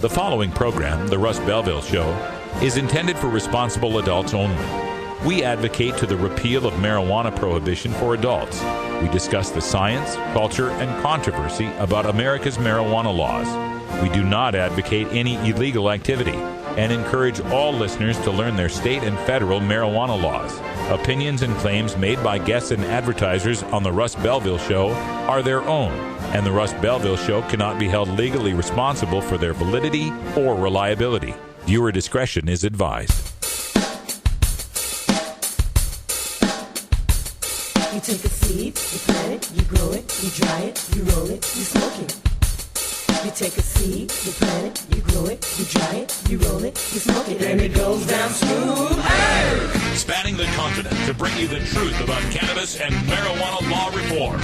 The following program, The Russ Belville Show, is intended for responsible adults only. We advocate to the repeal of marijuana prohibition for adults. We discuss the science, culture, and controversy about America's marijuana laws. We do not advocate any illegal activity and encourage all listeners to learn their state and federal marijuana laws. Opinions and claims made by guests and advertisers on The Russ Belville Show are their own, and The Russ Belville Show cannot be held legally responsible for their validity or reliability. Viewer discretion is advised. You take a seed, you plant it, you grow it, you dry it, you roll it, you smoke it. You take a seed, you plant it, you grow it, you dry it, you roll it, you smoke it, and it goes down smooth. Hey! Spanning the continent to bring you the truth about cannabis and marijuana law reform.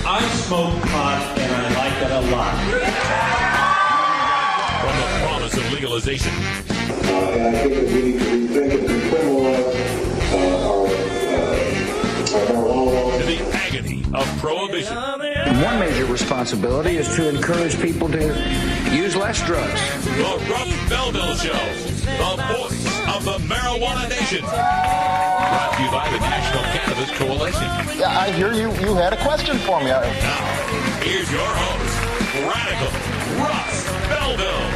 I smoke pot and I like it a lot. From the promise of legalization. And I think that we need to rethink and decriminalize our marijuana laws. To the agony of prohibition. One major responsibility is to encourage people to use less drugs. The Russ Belville Show, the voice of the marijuana nation. Brought to you by the National Cannabis Coalition. Yeah, I hear you had a question for me. Now, here's your host, Radical Russ Belville.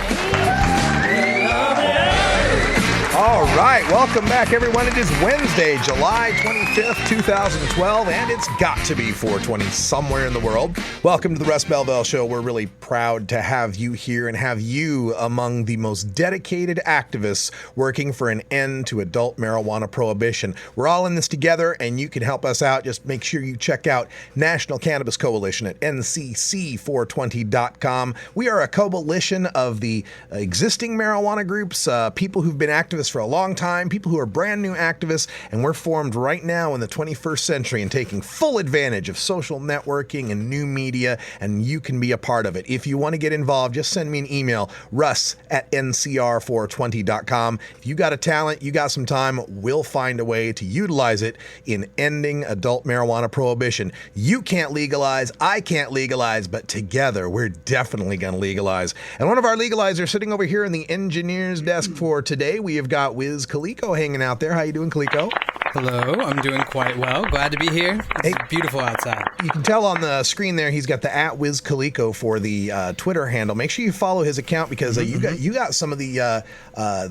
All right, welcome back, everyone. It is Wednesday, July 25th, 2012, and it's got to be 420 somewhere in the world. Welcome to the Russ Belville Show. We're really proud to have you here and have you among the most dedicated activists working for an end to adult marijuana prohibition. We're all in this together, and you can help us out. Just make sure you check out National Cannabis Coalition at ncc420.com. We are a coalition of the existing marijuana groups, people who've been activists for a long time, people who are brand new activists, and we're formed right now in the 21st century and taking full advantage of social networking and new media, and you can be a part of it. If you want to get involved, just send me an email, russ@ncr420.com. If you got a talent, you got some time, we'll find a way to utilize it in ending adult marijuana prohibition. You can't legalize, I can't legalize, but together we're definitely going to legalize. And one of our legalizers sitting over here in the engineer's desk for today, we have got Wiz Kaliko hanging out there. How you doing, Kaliko? Hello, I'm doing quite well. Glad to be here. It's beautiful outside. You can tell on the screen there he's got the @WizKaliko for the Twitter handle. Make sure you follow his account because you got some of the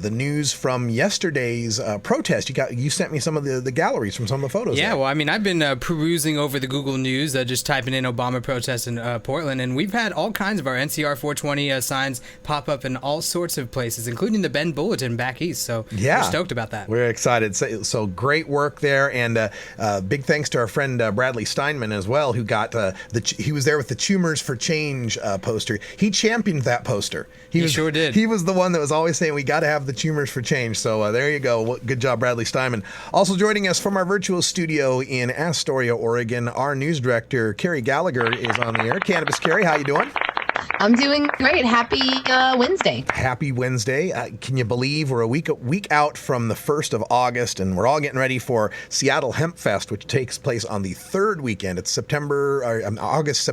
news from yesterday's protest. You sent me some of the galleries from some of the photos. Yeah, there. well, I mean, I've been perusing over the Google News, just typing in Obama protests in Portland, and we've had all kinds of our NCR 420 signs pop up in all sorts of places, including the Bend Bulletin back east. So yeah, we're stoked about that. We're excited. So great work there, and big thanks to our friend Bradley Steinman as well, who got he was there with the Tumors for Change poster. He championed that poster. He sure did. He was the one that was always saying we got to have the Tumors for Change. So there you go. Good job, Bradley Steinman. Also joining us from our virtual studio in Astoria, Oregon, our news director Carrie Gallagher is on the air. Cannabis Carrie, how you doing? I'm doing great. Happy Wednesday. Happy Wednesday. Can you believe we're a week out from the 1st of August, and we're all getting ready for Seattle Hemp Fest, which takes place on the third weekend. It's August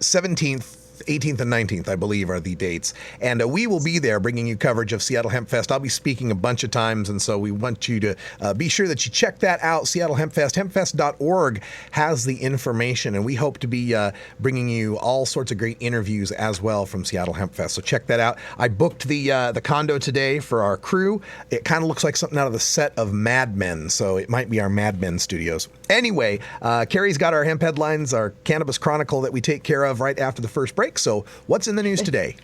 17th. 18th and 19th, I believe, are the dates. And we will be there bringing you coverage of Seattle Hemp Fest. I'll be speaking a bunch of times, and so we want you to be sure that you check that out. Seattle Hemp Fest. Hempfest.org has the information, and we hope to be bringing you all sorts of great interviews as well from Seattle Hemp Fest. So check that out. I booked the condo today for our crew. It kind of looks like something out of the set of Mad Men, so it might be our Mad Men studios. Anyway, Carrie's got our hemp headlines, our Cannabis Chronicle that we take care of right after the first break. So what's in the news today?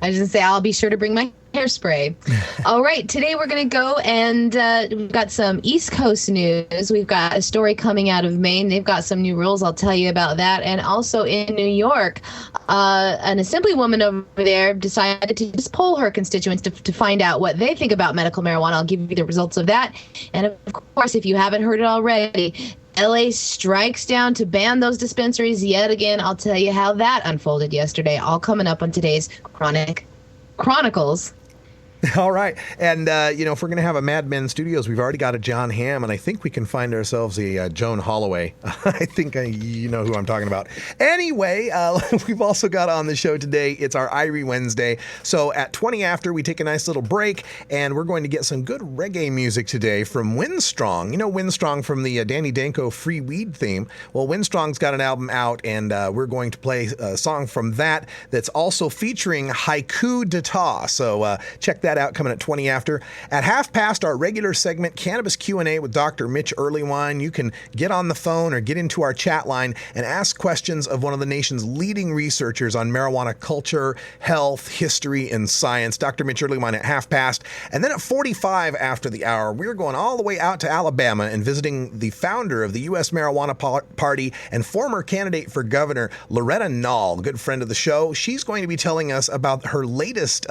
I was going to say, I'll be sure to bring my hairspray. All right, today we're going to go and we've got some East Coast news. We've got a story coming out of Maine. They've got some new rules. I'll tell you about that. And also in New York, an assemblywoman over there decided to just poll her constituents to find out what they think about medical marijuana. I'll give you the results of that. And of course, if you haven't heard it already, LA strikes down to ban those dispensaries yet again. I'll tell you how that unfolded yesterday. All coming up on today's Chronicles. All right. And, if we're going to have a Mad Men Studios, we've already got a John Hamm, and I think we can find ourselves a Joan Holloway. I think you know who I'm talking about. Anyway, we've also got on the show today, it's our Irie Wednesday. So at 20 after, we take a nice little break, and we're going to get some good reggae music today from Windstrong. You know Windstrong from the Danny Danko Free Weed theme? Well, Windstrong's got an album out, and we're going to play a song from that that's also featuring Haiku d'Etat. So check that out coming at 20 after. At half past, our regular segment, Cannabis Q&A with Dr. Mitch Earlywine. You can get on the phone or get into our chat line and ask questions of one of the nation's leading researchers on marijuana culture, health, history, and science, Dr. Mitch Earlywine at half past. And then at 45 after the hour, we're going all the way out to Alabama and visiting the founder of the U.S. Marijuana Party and former candidate for governor, Loretta Nall, good friend of the show. She's going to be telling us about her latest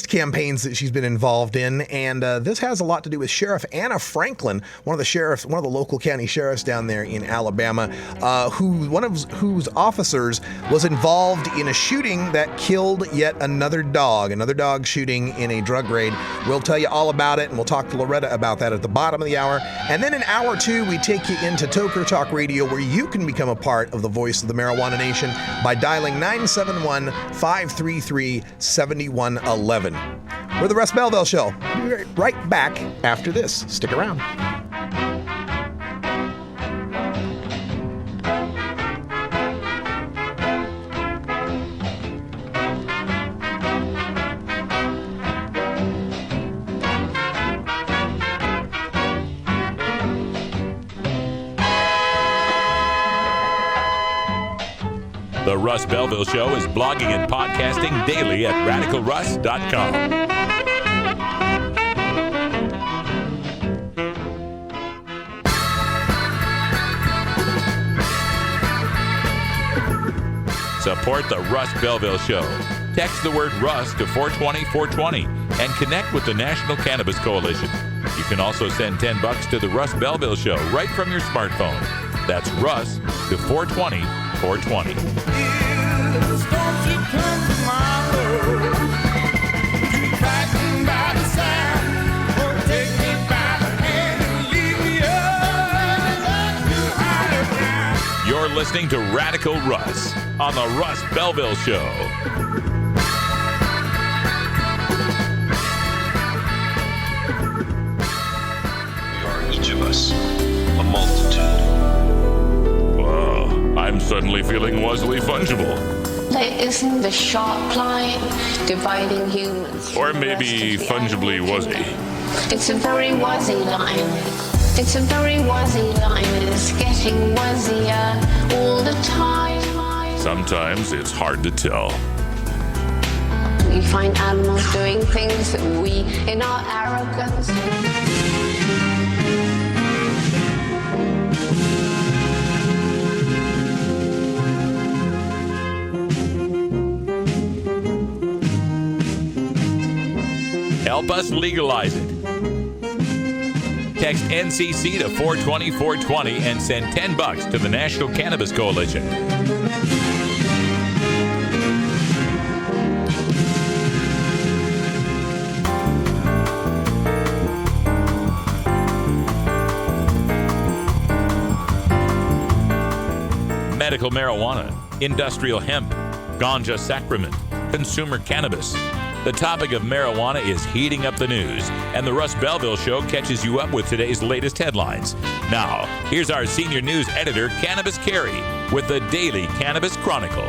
campaigns that she's been involved in, and this has a lot to do with Sheriff Anna Franklin, one of the local county sheriffs down there in Alabama, whose officers was involved in a shooting that killed yet another dog shooting in a drug raid. We'll tell you all about it, and we'll talk to Loretta about that at the bottom of the hour. And then in hour 2, we take you into Toker Talk Radio, where you can become a part of the voice of the marijuana nation by dialing 971-533-7111. We're the Russ Belville Show. We'll be right back after this. Stick around. The Russ Belville Show is blogging and podcasting daily at radicalruss.com. Support the Russ Belville Show. Text the word Russ to 420-420 and connect with the National Cannabis Coalition. You can also send $10 to the Russ Belville Show right from your smartphone. That's Russ to 420-420. You're listening to Radical Russ on the Russ Belville Show. We are each of us a multitude. I'm suddenly feeling wuzzly fungible. There isn't the sharp line dividing humans. Or maybe fungibly wuzzy. It's a very wuzzy line. It's a very wuzzy line. It's getting wuzzier all the time. Sometimes it's hard to tell. We find animals doing things that we, in our arrogance... Help us legalize it. Text NCC to 420-420 and send $10 to the National Cannabis Coalition. Medical marijuana, industrial hemp, ganja sacrament, consumer cannabis. The topic of marijuana is heating up the news, and the Russ Belville Show catches you up with today's latest headlines. Now, here's our senior news editor, Cannabis Carey, with the Daily Cannabis Chronicle.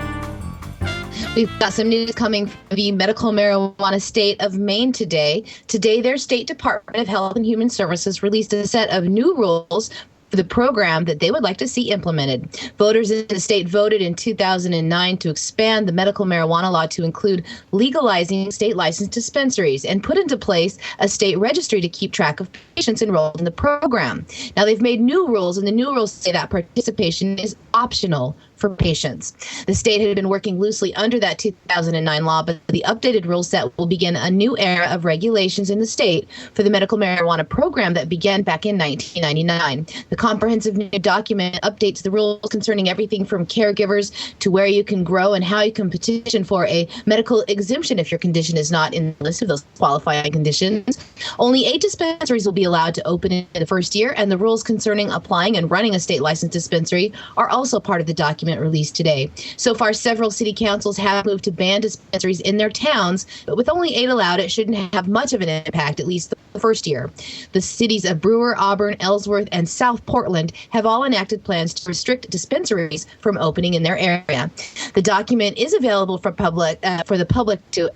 We've got some news coming from the medical marijuana state of Maine today. Today, their state Department of Health and Human Services released a set of new rules for the program that they would like to see implemented. Voters in the state voted in 2009 to expand the medical marijuana law to include legalizing state licensed dispensaries and put into place a state registry to keep track of patients enrolled in the program. Now, they've made new rules, and the new rules say that participation is optional for patients. The state had been working loosely under that 2009 law, but the updated rule set will begin a new era of regulations in the state for the medical marijuana program that began back in 1999. The comprehensive new document updates the rules concerning everything from caregivers to where you can grow and how you can petition for a medical exemption if your condition is not in the list of those qualifying conditions. Only 8 dispensaries will be allowed to open in the first year, and the rules concerning applying and running a state licensed dispensary are also part of the document released today. So far, several city councils have moved to ban dispensaries in their towns, but with only 8 allowed, it shouldn't have much of an impact, at least the first year. The cities of Brewer, Auburn, Ellsworth, and South Portland have all enacted plans to restrict dispensaries from opening in their area. The document is available for the public to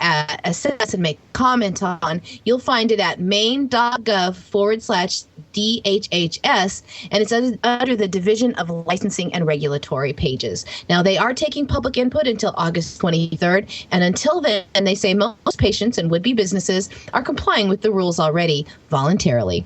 assess and make comment on. You'll find it at maine.gov/DHHS, and it's under the Division of Licensing and Regulatory pages. Now, they are taking public input until August 23rd, and until then, they say most patients and would-be businesses are complying with the rules already voluntarily.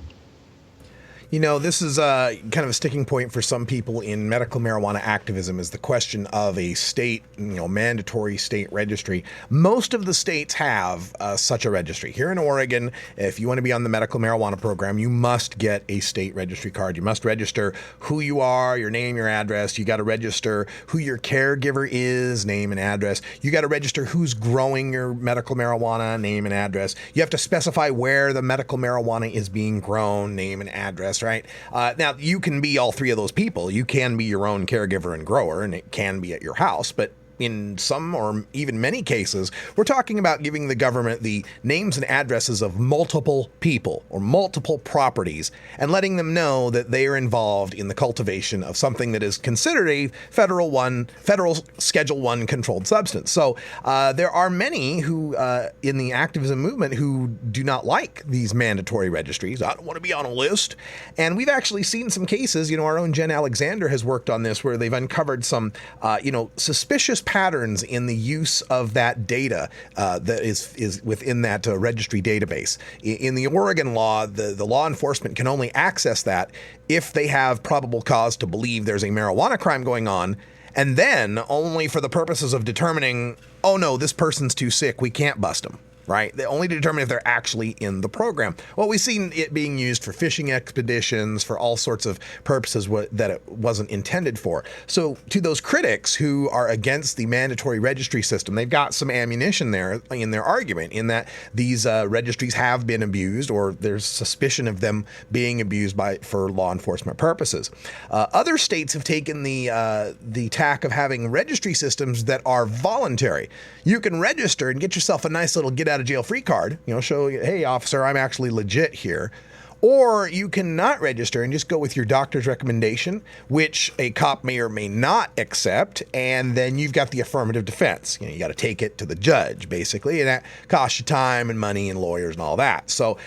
You know, this is kind of a sticking point for some people in medical marijuana activism, is the question of a state, mandatory state registry. Most of the states have such a registry. Here in Oregon, if you want to be on the medical marijuana program, you must get a state registry card. You must register who you are, your name, your address. You got to register who your caregiver is, name and address. You got to register who's growing your medical marijuana, name and address. You have to specify where the medical marijuana is being grown, name and address. Right. Now, you can be all 3 of those people. You can be your own caregiver and grower, and it can be at your house. But in some or even many cases, we're talking about giving the government the names and addresses of multiple people or multiple properties and letting them know that they are involved in the cultivation of something that is considered a federal Schedule 1 controlled substance. So there are many who in the activism movement who do not like these mandatory registries. I don't want to be on a list. And we've actually seen some cases, our own Jen Alexander has worked on this, where they've uncovered some, suspicious patterns in the use of that data that is within that registry database. In the Oregon law, the law enforcement can only access that if they have probable cause to believe there's a marijuana crime going on, and then only for the purposes of determining, oh no, this person's too sick, we can't bust them. Right? They only determine if they're actually in the program. Well, we've seen it being used for fishing expeditions, for all sorts of purposes that it wasn't intended for. So to those critics who are against the mandatory registry system, they've got some ammunition there in their argument, in that these registries have been abused, or there's suspicion of them being abused for law enforcement purposes. Other states have taken the tack of having registry systems that are voluntary. You can register and get yourself a nice little get out of jail free card, show, hey officer, I'm actually legit here. Or you can not register and just go with your doctor's recommendation, which a cop may or may not accept, and then you've got the affirmative defense. You got to take it to the judge, basically, and that costs you time and money and lawyers and all that. So,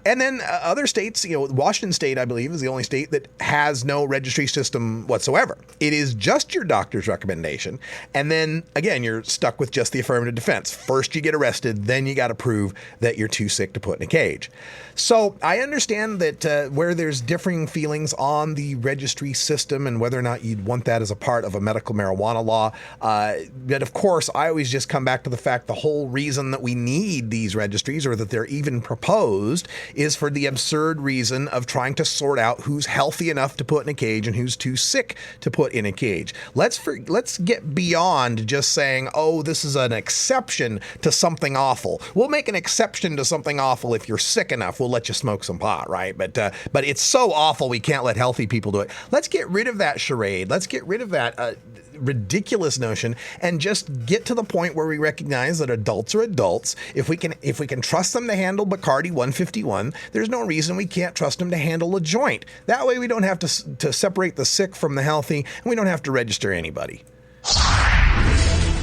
and then other states, Washington State, I believe, is the only state that has no registry system whatsoever. It is just your doctor's recommendation, and then, again, you're stuck with just the affirmative defense. First you get arrested, then you got to prove that you're too sick to put in a cage. So I understand that where there's differing feelings on the registry system and whether or not you'd want that as a part of a medical marijuana law. But of course, I always just come back to the fact the whole reason that we need these registries, or that they're even proposed, is for the absurd reason of trying to sort out who's healthy enough to put in a cage and who's too sick to put in a cage. Let's get beyond just saying, oh, this is an exception to something awful. We'll make an exception to something awful if you're sick enough. We'll let you smoke some pot, right? But it's so awful we can't let healthy people do it. Let's get rid of that charade. Let's get rid of that ridiculous notion and just get to the point where we recognize that adults are adults. If we can trust them to handle Bacardi 151, there's no reason we can't trust them to handle a joint. That way we don't have to separate the sick from the healthy, and we don't have to register anybody.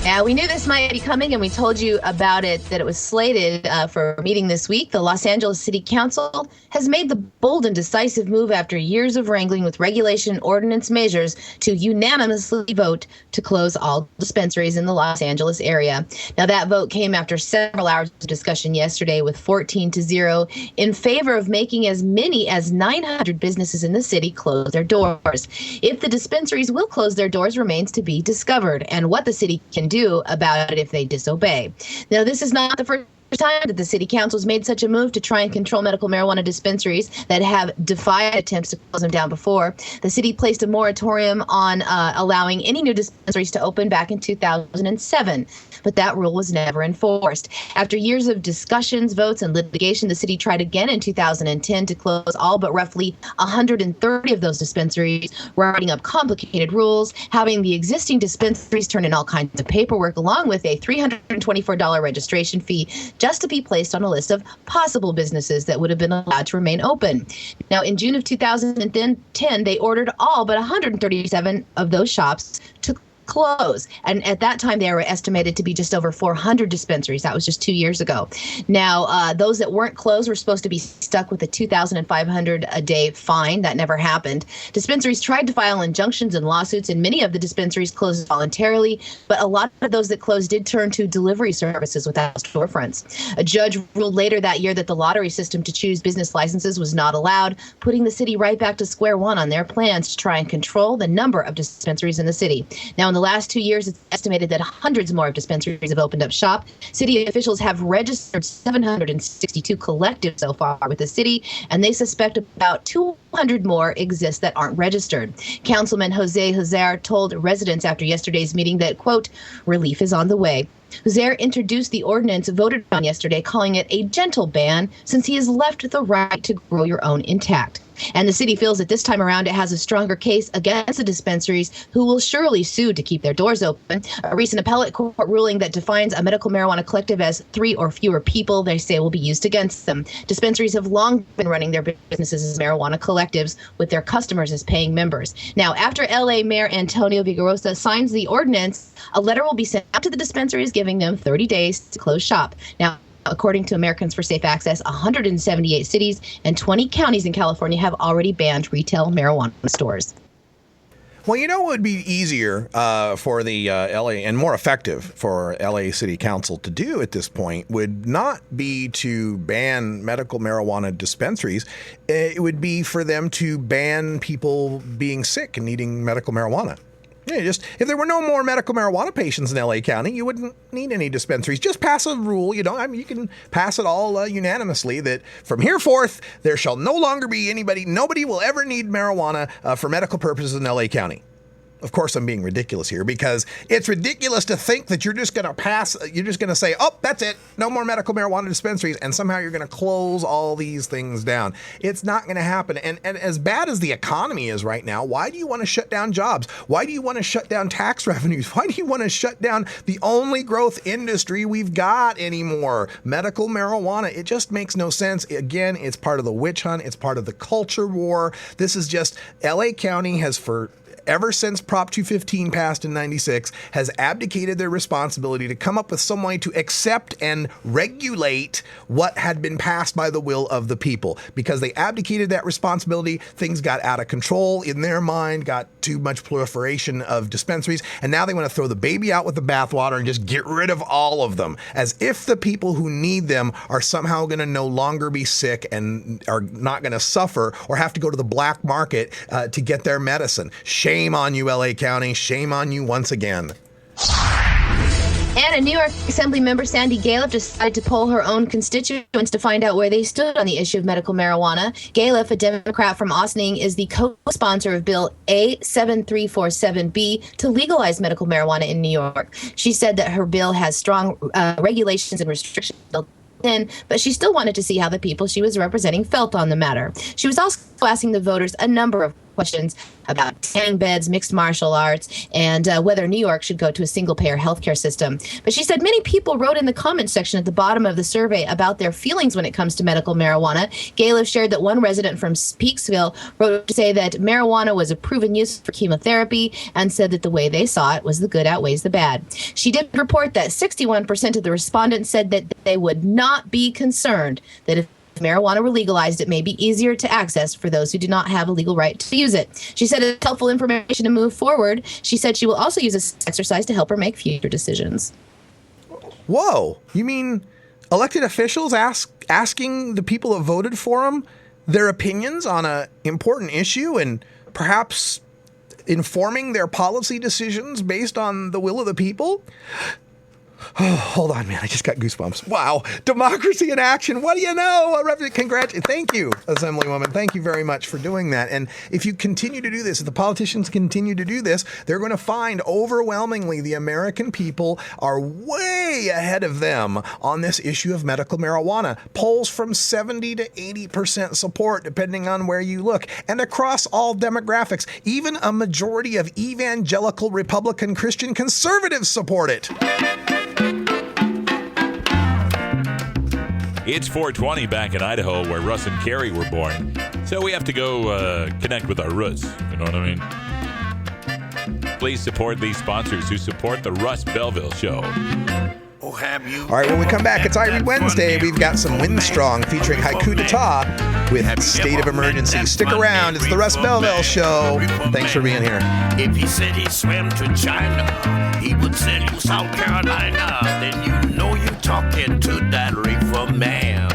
Yeah, we knew this might be coming, and we told you about it, that it was slated for a meeting this week. The Los Angeles City Council has made the bold and decisive move after years of wrangling with regulation ordinance measures to unanimously vote to close all dispensaries in the Los Angeles area. Now, that vote came after several hours of discussion yesterday with 14-0 in favor of making as many as 900 businesses in the city close their doors. If the dispensaries will close their doors remains to be discovered, and what the city can do about it if they disobey. Now, this is not the first time that the city council has made such a move to try and control medical marijuana dispensaries that have defied attempts to close them down before. The city placed a moratorium on allowing any new dispensaries to open back in 2007, but that rule was never enforced. After years of discussions, votes, and litigation, the city tried again in 2010 to close all but roughly 130 of those dispensaries, writing up complicated rules, having the existing dispensaries turn in all kinds of paperwork, along with a $324 registration fee just to be placed on a list of possible businesses that would have been allowed to remain open. Now, in June of 2010, they ordered all but 137 of those shops to close. And at that time, they were estimated to be just over 400 dispensaries. That was just 2 years ago. Now, those that weren't closed were supposed to be stuck with a $2,500 a day fine. That never happened. Dispensaries tried to file injunctions and lawsuits, and many of the dispensaries closed voluntarily, but a lot of those that closed did turn to delivery services without storefronts. A judge ruled later that year that the lottery system to choose business licenses was not allowed, putting the city right back to square one on their plans to try and control the number of dispensaries in the city. Now, in the last 2 years, it's estimated that hundreds more of dispensaries have opened up shop. City officials have registered 762 collectives so far with the city, and they suspect about 200 more exist that aren't registered. Councilman Jose Huzer told residents after yesterday's meeting that, quote, relief is on the way. Huzer introduced the ordinance voted on yesterday, calling it a gentle ban since he has left the right to grow your own intact. And the city feels that this time around it has a stronger case against the dispensaries, who will surely sue to keep their doors open. A recent appellate court ruling that defines a medical marijuana collective as 3 or fewer people, they say, will be used against them. Dispensaries have long been running their businesses as marijuana collectives, with their customers as paying members. Now, after LA Mayor Antonio Vigorosa signs the ordinance, a letter will be sent out to the dispensaries giving them 30 days to close shop. Now, according to Americans for Safe Access, 178 cities and 20 counties in California have already banned retail marijuana stores. Well, you know what would be easier for the LA and more effective for LA City Council to do at this point would not be to ban medical marijuana dispensaries. It would be for them to ban people being sick and needing medical marijuana. Yeah, just if there were no more medical marijuana patients in LA County, you wouldn't need any dispensaries. Just pass a rule, you can pass it all unanimously that from here forth, there shall no longer be nobody will ever need marijuana for medical purposes in LA County. Of course, I'm being ridiculous here because it's ridiculous to think that you're just going to say, oh, that's it, no more medical marijuana dispensaries, and somehow you're going to close all these things down. It's not going to happen. And as bad as the economy is right now, why do you want to shut down jobs? Why do you want to shut down tax revenues? Why do you want to shut down the only growth industry we've got anymore, medical marijuana? It just makes no sense. Again, it's part of the witch hunt. It's part of the culture war. This is just LA County has ever since Prop 215 passed in 96, has abdicated their responsibility to come up with some way to accept and regulate what had been passed by the will of the people. Because they abdicated that responsibility, things got out of control in their mind, got too much proliferation of dispensaries, and now they want to throw the baby out with the bathwater and just get rid of all of them, as if the people who need them are somehow going to no longer be sick and are not going to suffer or have to go to the black market to get their medicine. Shame on you, LA County. Shame on you once again. And a New York Assembly member, Sandy Galiff, decided to poll her own constituents to find out where they stood on the issue of medical marijuana. Galiff, a Democrat from Ossining, is the co-sponsor of Bill A7347B to legalize medical marijuana in New York. She said that her bill has strong regulations and restrictions built in, but she still wanted to see how the people she was representing felt on the matter. She was also asking the voters a number of questions about tanning beds, mixed martial arts, and whether New York should go to a single-payer healthcare system. But she said many people wrote in the comment section at the bottom of the survey about their feelings when it comes to medical marijuana. Galef shared that one resident from Peaksville wrote to say that marijuana was a proven use for chemotherapy and said that the way they saw it was the good outweighs the bad. She did report that 61% of the respondents said that they would not be concerned that if marijuana were legalized, it may be easier to access for those who do not have a legal right to use it. She said it's helpful information to move forward. She said she will also use this exercise to help her make future decisions. Whoa. You mean elected officials asking the people that voted for them their opinions on an important issue and perhaps informing their policy decisions based on the will of the people? Oh, hold on, man. I just got goosebumps. Wow. Democracy in action. What do you know? Thank you, Assemblywoman. Thank you very much for doing that. And if you continue to do this, if the politicians continue to do this, they're going to find overwhelmingly the American people are way ahead of them on this issue of medical marijuana. Polls from 70 to 80% support, depending on where you look. And across all demographics, even a majority of evangelical Republican Christian conservatives support it. It's 420 back in Idaho, where Russ and Carrie were born. So we have to go connect with our Russ. You know what I mean? Please support these sponsors who support the Russ Belville Show. All right, when we come back, it's Irie Wednesday. We've got some Windstrong featuring Haiku d'Etat with State of Emergency. Stick around. It's the Russ Belville Show. Thanks for being here. If he said he swam to China, he would sell you South Carolina. Then you know you're talking to that reefer man.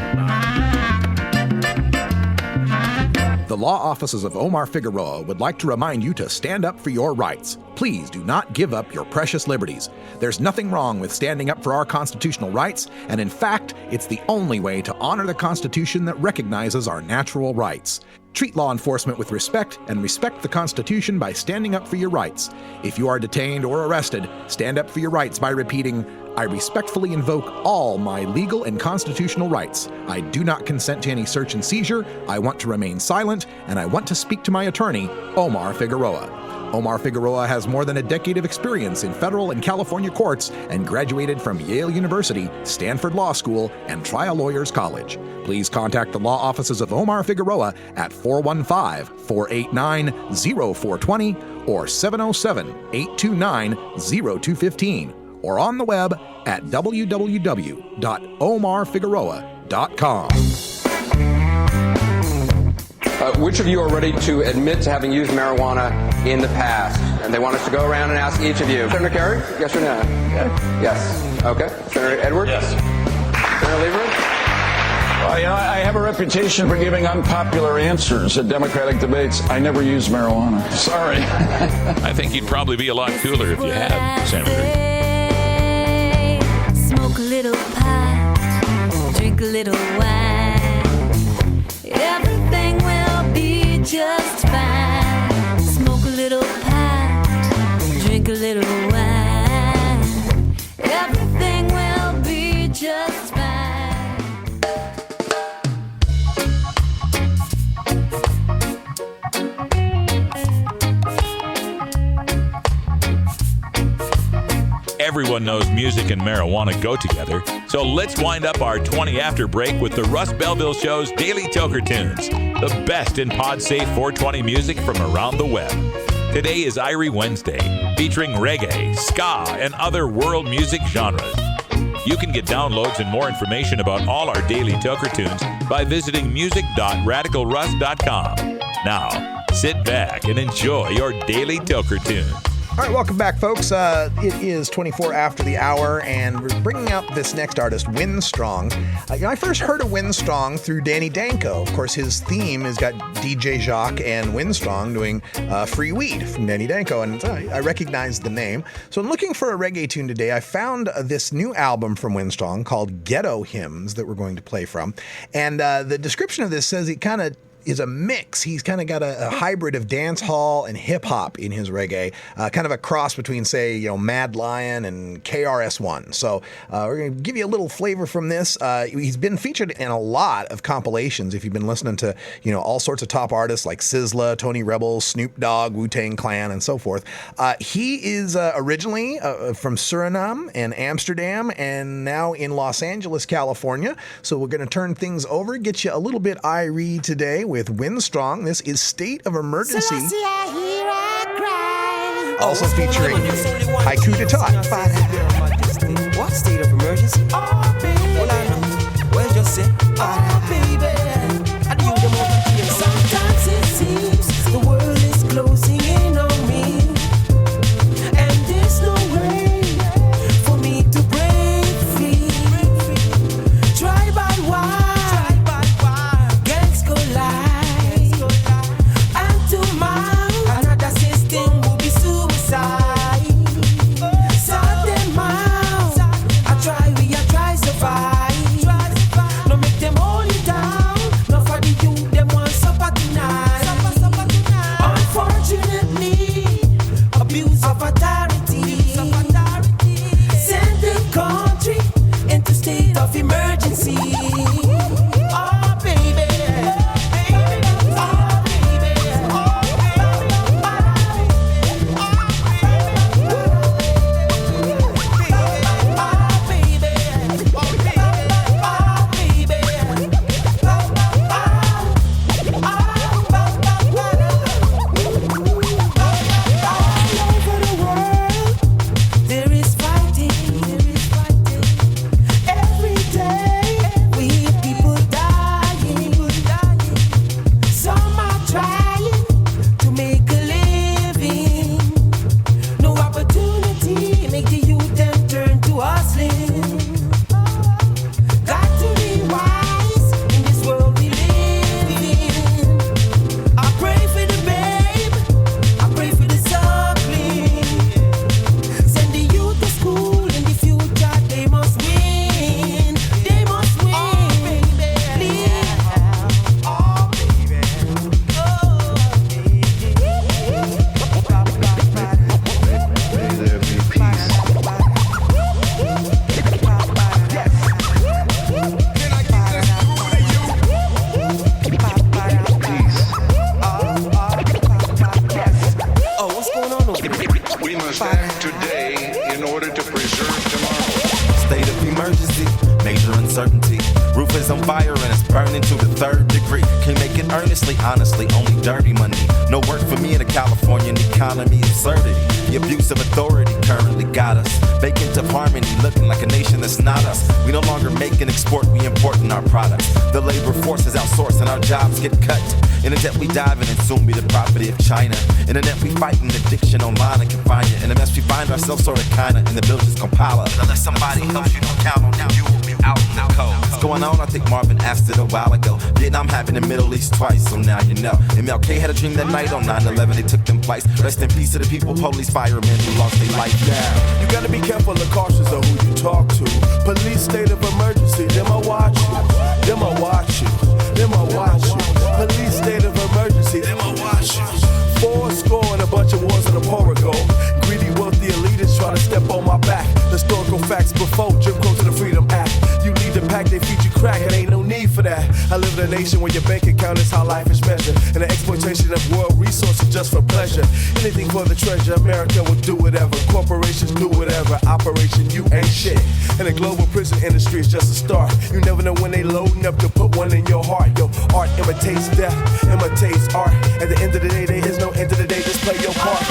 The law offices of Omar Figueroa would like to remind you to stand up for your rights. Please do not give up your precious liberties. There's nothing wrong with standing up for our constitutional rights, and in fact, it's the only way to honor the Constitution that recognizes our natural rights. Treat law enforcement with respect and respect the Constitution by standing up for your rights. If you are detained or arrested, stand up for your rights by repeating, "I respectfully invoke all my legal and constitutional rights. I do not consent to any search and seizure. I want to remain silent, and I want to speak to my attorney, Omar Figueroa." Omar Figueroa has more than a decade of experience in federal and California courts and graduated from Yale University, Stanford Law School, and Trial Lawyers College. Please contact the law offices of Omar Figueroa at 415-489-0420 or 707-829-0215 or on the web at www.omarfigueroa.com. Which of you are ready to admit to having used marijuana in the past? And they want us to go around and ask each of you. Senator Kerry, yes or no? Yes. Okay. Senator Edwards? Yes. Senator Lieber? Well, I have a reputation for giving unpopular answers at Democratic debates. I never use marijuana. Sorry. I think you'd probably be a lot cooler if you had, Senator. Smoke a little pot, drink a little wine. Everything will be just fine. Smoke a little pot, drink a little wine. Everything will be just fine. Everyone knows music and marijuana go together, so let's wind up our 20 after break with the Russ Belville Show's Daily Toker Tunes, the best in pod-safe 420 music from around the web. Today is Irie Wednesday, featuring reggae, ska, and other world music genres. You can get downloads and more information about all our Daily Toker Tunes by visiting music.radicalruss.com. Now, sit back and enjoy your Daily Toker Tunes. All right, welcome back, folks. It is 24 after the hour, and we're bringing up this next artist, Windstrong. I first heard of Windstrong through Danny Danko. Of course, his theme has got DJ Jacques and Windstrong doing Free Weed from Danny Danko, and I recognized the name. So I'm looking for a reggae tune today. I found this new album from Windstrong called Ghetto Hymns that we're going to play from, and the description of this says he kind of is a mix. He's kind of got a hybrid of dance hall and hip hop in his reggae, kind of a cross between, say, Mad Lion and KRS-One. So we're going to give you a little flavor from this. He's been featured in a lot of compilations. If you've been listening to, all sorts of top artists like Sizzla, Tony Rebel, Snoop Dogg, Wu-Tang Clan, and so forth. He is originally from Suriname and Amsterdam, and now in Los Angeles, California. So we're going to turn things over, get you a little bit Irie today with Windstrong. This is State of Emergency. Also featuring Haiku D'Etat. What state of emergency? Oh, baby. Well, I know. Well, just say, oh, baby. I do the more. Sometimes it seems the world is closing in on me, and there's no way for me to break free. Try by wire, gangs collide, and tomorrow another system will be suicide. Sort them out. I try survive. No make them hold you down. No for the youth, them want supper tonight. Unfortunately, abuse of authority send the country into state of emergency. Oh baby, oh baby, there is fighting. Every day we hear people dying. Some are trying to make a living. No opportunity, make the youth them turn to hustling. Got to be wise in this world we live in. I pray for the babe, I pray for the suckling. Send the youth to school in the future, they must win. They must win. Please. Oh, baby. May there be peace. Oh, what's going on over there? We must act today in order to preserve tomorrow. State of emergency, major uncertainty. Roof is on fire and it's burning to the 3rd degree. Can't make it earnestly, honestly, only dirty money. No work for me in the Californian economy, absurdity. The abuse of authority currently got us vacant of harmony, looking like a nation that's not us. We no longer make and export, we importing our products. The labor force is outsourced and our jobs get cut. In the debt we dive in and soon be the property of China. In the net we fighting addiction online and can find it. In the mess we find ourselves sorta kinda, and the bills just compile up. Unless somebody helps you, don't count on you will be out in the cold. What's going on? I think Marvin asked it a while ago. Vietnam happened in the Middle East twice, so now you know. MLK had a dream that night on 9/11, they took them flights. Rest in peace to the people, police, firemen who lost their life. Now, you gotta be careful and cautious of who you talk to. Police state of emergency, them I watch you. Them I watch you. Them I watch you. Police state of emergency, them I watch you. 4 and a bunch of wars in a pour ago. Greedy, wealthy elitists try to step on my back. Historical facts before Jim Crow to the Freedom Act. You lead the pack, they feed you crack, and ain't no need for that. I live in a nation where your bank account is how life is measured, and the exploitation of world resources just for pleasure. Anything for the treasure, America will do whatever. Corporations do whatever. Operation, you ain't shit. And the global prison industry is just a start. You never know when they loading up to put one in your heart. Yo, art imitates death, imitates art. At the end of the day, there is no end of the day. Just play your part.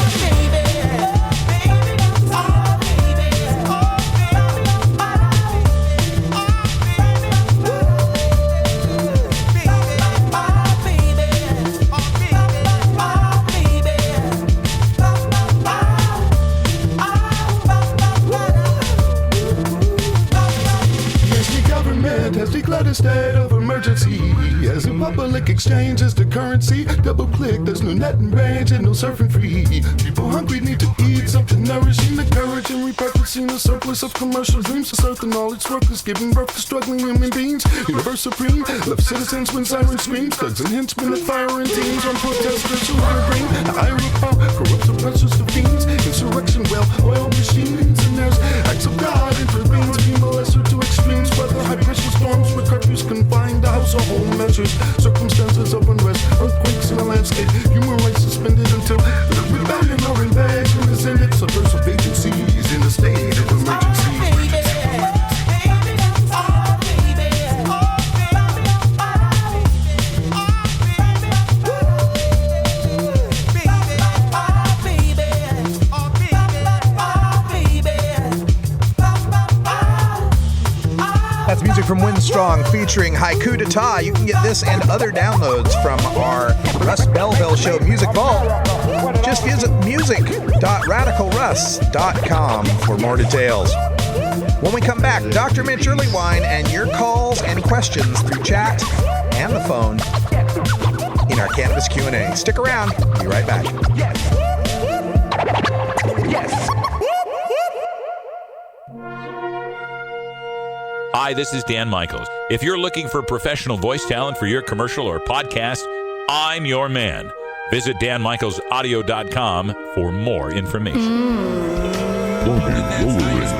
government has declared a state of emergency. As a public exchange is the currency. Double click, there's no net and range and no surfing free. People hungry need to eat something nourishing. The courage and repurposing the surplus of commercial dreams. To certain knowledge workers giving birth to struggling human beings. Universe supreme, left citizens when siren screams. Thugs and henchmen that firing teams on protesters who are green. The iron power corrupts oppressors to fiends. Insurrection, well-oiled machines. And there's acts of God intervenes. People lesser to extremes. Weather, high pressure storms with curfews confined to household measures. Circumstances of unrest, earthquakes in the landscape. Human rights suspended until the rebellion or invasion is ended. Subversive agencies in a state of emergency. That's music from Windstrong featuring Haiku to Ta. You can get this and other downloads from our Russ Belville Show Music Vault. Just visit music.radicalruss.com for more details. When we come back, Dr. Mitch Earlywine and your calls and questions through chat and the phone in our Cannabis Q&A. Stick around. Be right back. Hi, this is Dan Michaels. If you're looking for professional voice talent for your commercial or podcast, I'm your man. Visit danmichaelsaudio.com for more information.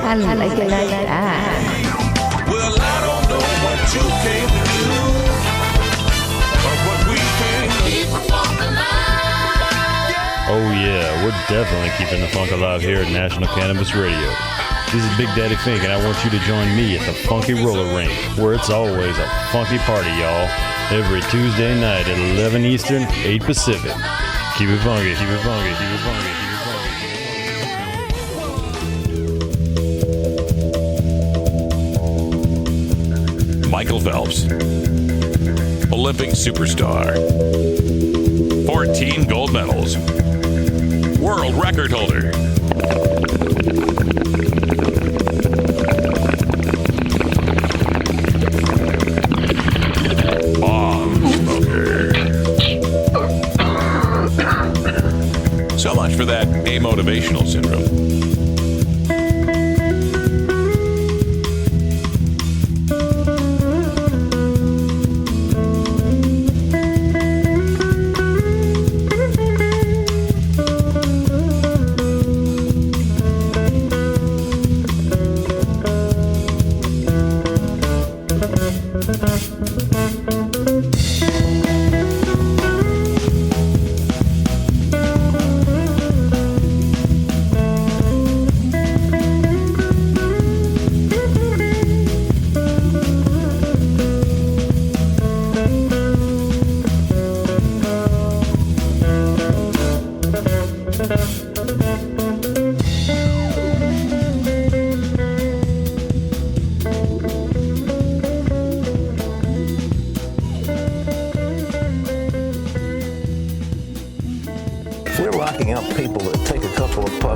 I like it like that. Well, I don't know what you came to do, but what we came to keep the funk alive. Oh yeah, we're definitely keeping the funk alive here at National Cannabis Radio. This is Big Daddy Fink, and I want you to join me at the Funky Roller Rink, where it's always a funky party, y'all. Every Tuesday night at 11 Eastern, 8 Pacific. Keep it funky, keep it funky, keep it funky, keep it funky. Michael Phelps, Olympic superstar, 14 gold medals, world record holder. So much for that amotivational syndrome.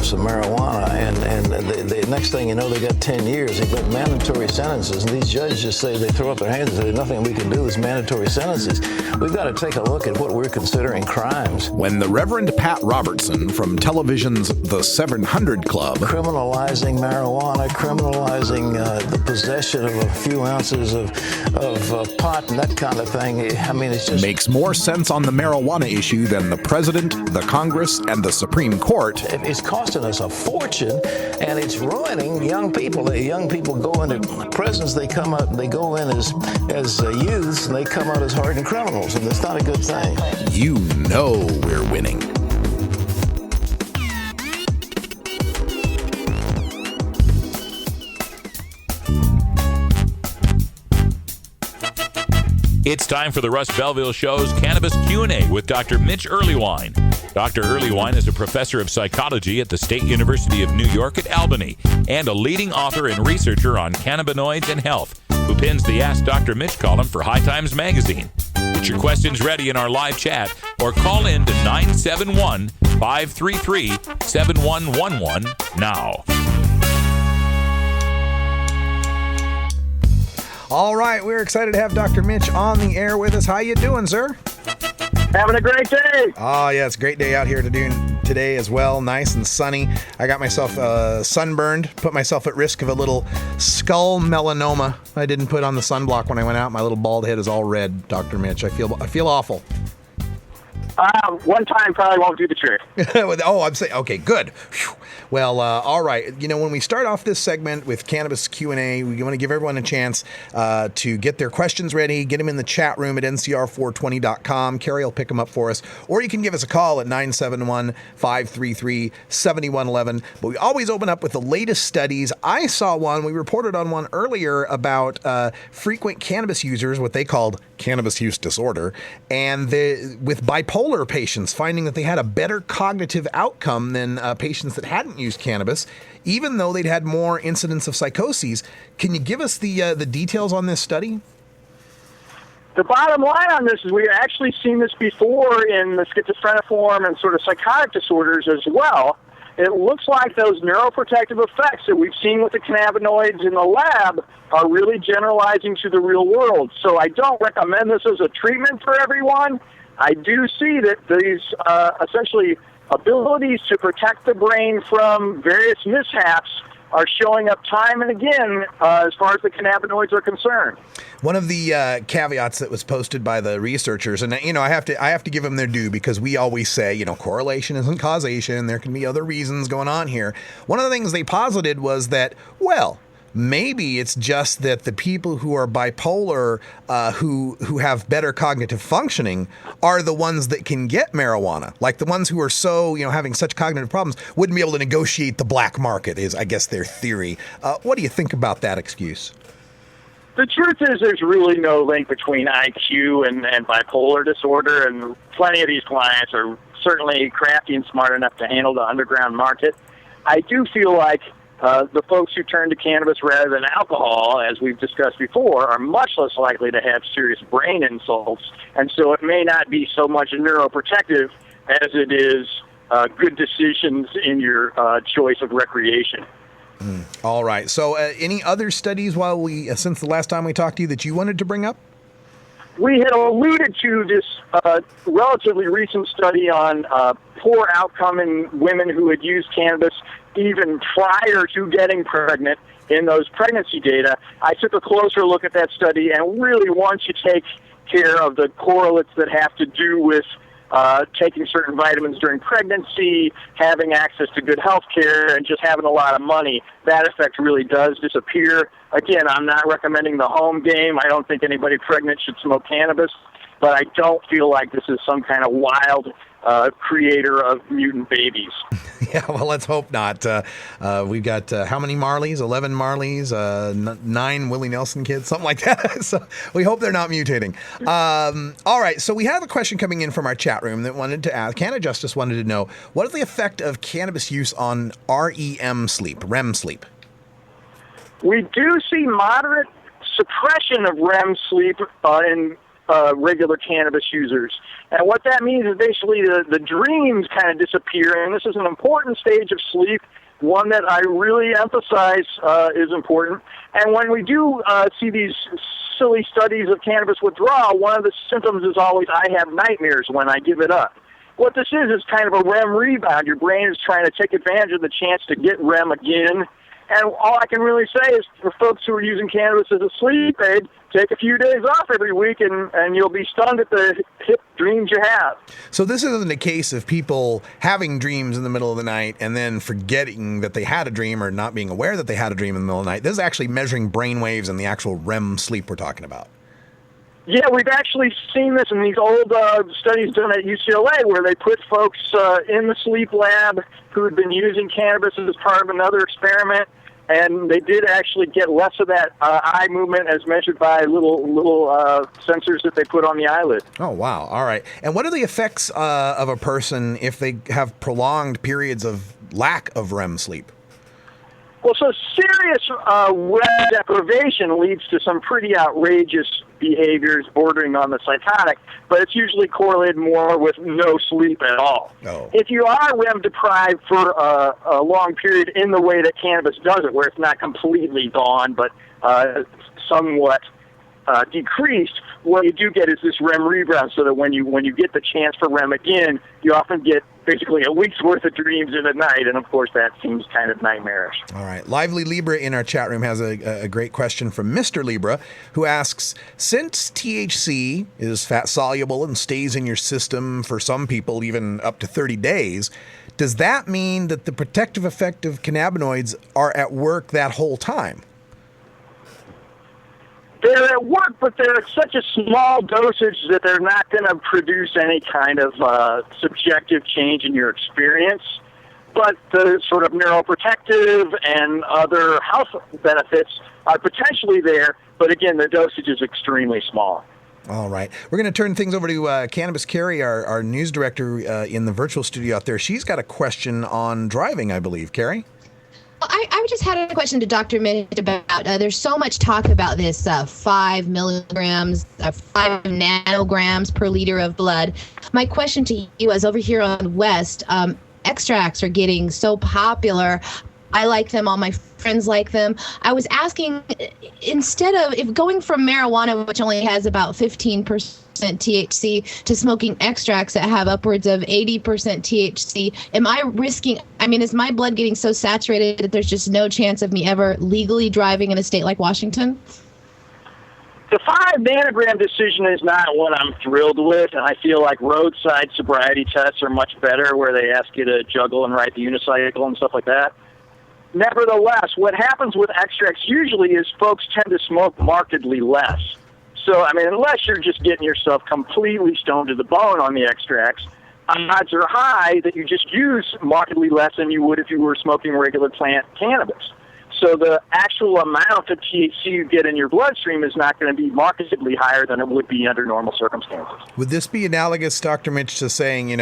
Of marijuana, and the next thing you know, they got 10 years. They got mandatory sentences, and these judges just say, they throw up their hands and say, there's nothing we can do with mandatory sentences. We've got to take a look at what we're considering crimes. When the Reverend Pat Robertson from television's The 700 Club criminalizing marijuana, criminalizing the possession of a few ounces of pot and that kind of thing, I mean, it's just makes more sense on the marijuana issue than the president, the Congress, and the Supreme Court. It's costing us a fortune, and it's ruining young people. The young people go into prisons, they come out, they go in as youths, and they come out as hardened criminals, and that's not a good thing. You know we're winning. It's time for the Russ Belville Show's Cannabis Q&A with Dr. Mitch Earlywine. Dr. Earlywine is a professor of psychology at the State University of New York at Albany and a leading author and researcher on cannabinoids and health, who pins the Ask Dr. Mitch column for High Times magazine. Get your questions ready in our live chat or call in to 971-533-7111 now. All right, we're excited to have Dr. Mitch on the air with us. How you doing, sir? Having a great day. Oh, yeah, it's a great day out here today as well. Nice and sunny. I got myself sunburned, put myself at risk of a little skull melanoma. I didn't put on the sunblock when I went out. My little bald head is all red, Dr. Mitch. I feel awful. One time probably won't do the trick. Oh, I'm saying, okay, good. Whew. Well, all right. You know, when we start off this segment with Cannabis Q&A, we want to give everyone a chance to get their questions ready, get them in the chat room at ncr420.com. Carrie will pick them up for us. Or you can give us a call at 971-533-7111. But we always open up with the latest studies. I saw one, we reported on one earlier about frequent cannabis users, what they called cannabis use disorder, and with bipolar patients finding that they had a better cognitive outcome than patients that hadn't used cannabis, even though they'd had more incidents of psychoses. Can you give us the details on this study? The bottom line on this is we've actually seen this before in the schizophreniform and sort of psychotic disorders as well. It looks like those neuroprotective effects that we've seen with the cannabinoids in the lab are really generalizing to the real world. So I don't recommend this as a treatment for everyone. I do see that these essentially abilities to protect the brain from various mishaps are showing up time and again as far as the cannabinoids are concerned. One of the caveats that was posted by the researchers, and you know, I have to give them their due, because we always say, you know, correlation isn't causation. There can be other reasons going on here. One of the things they posited was that, well, maybe it's just that the people who are bipolar, who have better cognitive functioning, are the ones that can get marijuana. Like the ones who are so, you know, having such cognitive problems wouldn't be able to negotiate the black market, is, I guess, their theory. What do you think about that excuse? The truth is there's really no link between IQ and bipolar disorder, and plenty of these clients are certainly crafty and smart enough to handle the underground market. I do feel like the folks who turn to cannabis rather than alcohol, as we've discussed before, are much less likely to have serious brain insults, and so it may not be so much neuroprotective as it is good decisions in your choice of recreation. All right. So any other studies since the last time we talked to you that you wanted to bring up? We had alluded to this relatively recent study on poor outcome in women who had used cannabis even prior to getting pregnant in those pregnancy data. I took a closer look at that study, and really once you take care of the correlates that have to do with taking certain vitamins during pregnancy, having access to good health care, and just having a lot of money, that effect really does disappear. Again, I'm not recommending the home game. I don't think anybody pregnant should smoke cannabis, but I don't feel like this is some kind of wild creator of mutant babies. Yeah, well, let's hope not. We've got how many Marleys? 11 Marleys, 9 Willie Nelson kids, something like that. So we hope they're not mutating. All right, so we have a question coming in from our chat room that wanted to ask, Canada Justice wanted to know, what is the effect of cannabis use on REM sleep? We do see moderate suppression of REM sleep in regular cannabis users. And what that means is basically the dreams kind of disappear, and this is an important stage of sleep, one that I really emphasize is important. And when we do see these silly studies of cannabis withdrawal, one of the symptoms is always, I have nightmares when I give it up. What this is kind of a REM rebound. Your brain is trying to take advantage of the chance to get REM again. And all I can really say is for folks who are using cannabis as a sleep aid, take a few days off every week and you'll be stunned at the hip dreams you have. So this isn't a case of people having dreams in the middle of the night and then forgetting that they had a dream or not being aware that they had a dream in the middle of the night. This is actually measuring brain waves and the actual REM sleep we're talking about. Yeah, we've actually seen this in these old studies done at UCLA where they put folks in the sleep lab who had been using cannabis as part of another experiment, and they did actually get less of that eye movement as measured by little sensors that they put on the eyelid. Oh, wow. All right. And what are the effects of a person if they have prolonged periods of lack of REM sleep? Well, so serious REM deprivation leads to some pretty outrageous behaviors bordering on the psychotic, but it's usually correlated more with no sleep at all. Oh. If you are REM deprived for a long period in the way that cannabis does it, where it's not completely gone, but somewhat decreased, what you do get is this REM rebound, so that when you get the chance for REM again, you often get basically a week's worth of dreams in a night, and of course that seems kind of nightmarish. All right. Lively Libra in our chat room has a great question from Mr. Libra, who asks, since THC is fat soluble and stays in your system for some people even up to 30 days, does that mean that the protective effect of cannabinoids are at work that whole time? They're at work, but they're at such a small dosage that they're not going to produce any kind of subjective change in your experience. But the sort of neuroprotective and other health benefits are potentially there, but again, the dosage is extremely small. All right. We're going to turn things over to Cannabis Carrie, our news director in the virtual studio out there. She's got a question on driving, I believe. Carrie? I just had a question to Dr. Mitch about, there's so much talk about this 5 milligrams, 5 nanograms per liter of blood. My question to you is, over here on West, extracts are getting so popular. I like them. All my friends like them. I was asking, instead of if going from marijuana, which only has about 15% THC, to smoking extracts that have upwards of 80% THC, am I risking, is my blood getting so saturated that there's just no chance of me ever legally driving in a state like Washington? The 5 nanogram decision is not what I'm thrilled with, and I feel like roadside sobriety tests are much better, where they ask you to juggle and ride the unicycle and stuff like that. Nevertheless, what happens with extracts usually is folks tend to smoke markedly less. So, unless you're just getting yourself completely stoned to the bone on the extracts, odds are high that you just use markedly less than you would if you were smoking regular plant cannabis. So the actual amount of THC you get in your bloodstream is not going to be markedly higher than it would be under normal circumstances. Would this be analogous, Dr. Mitch, to saying,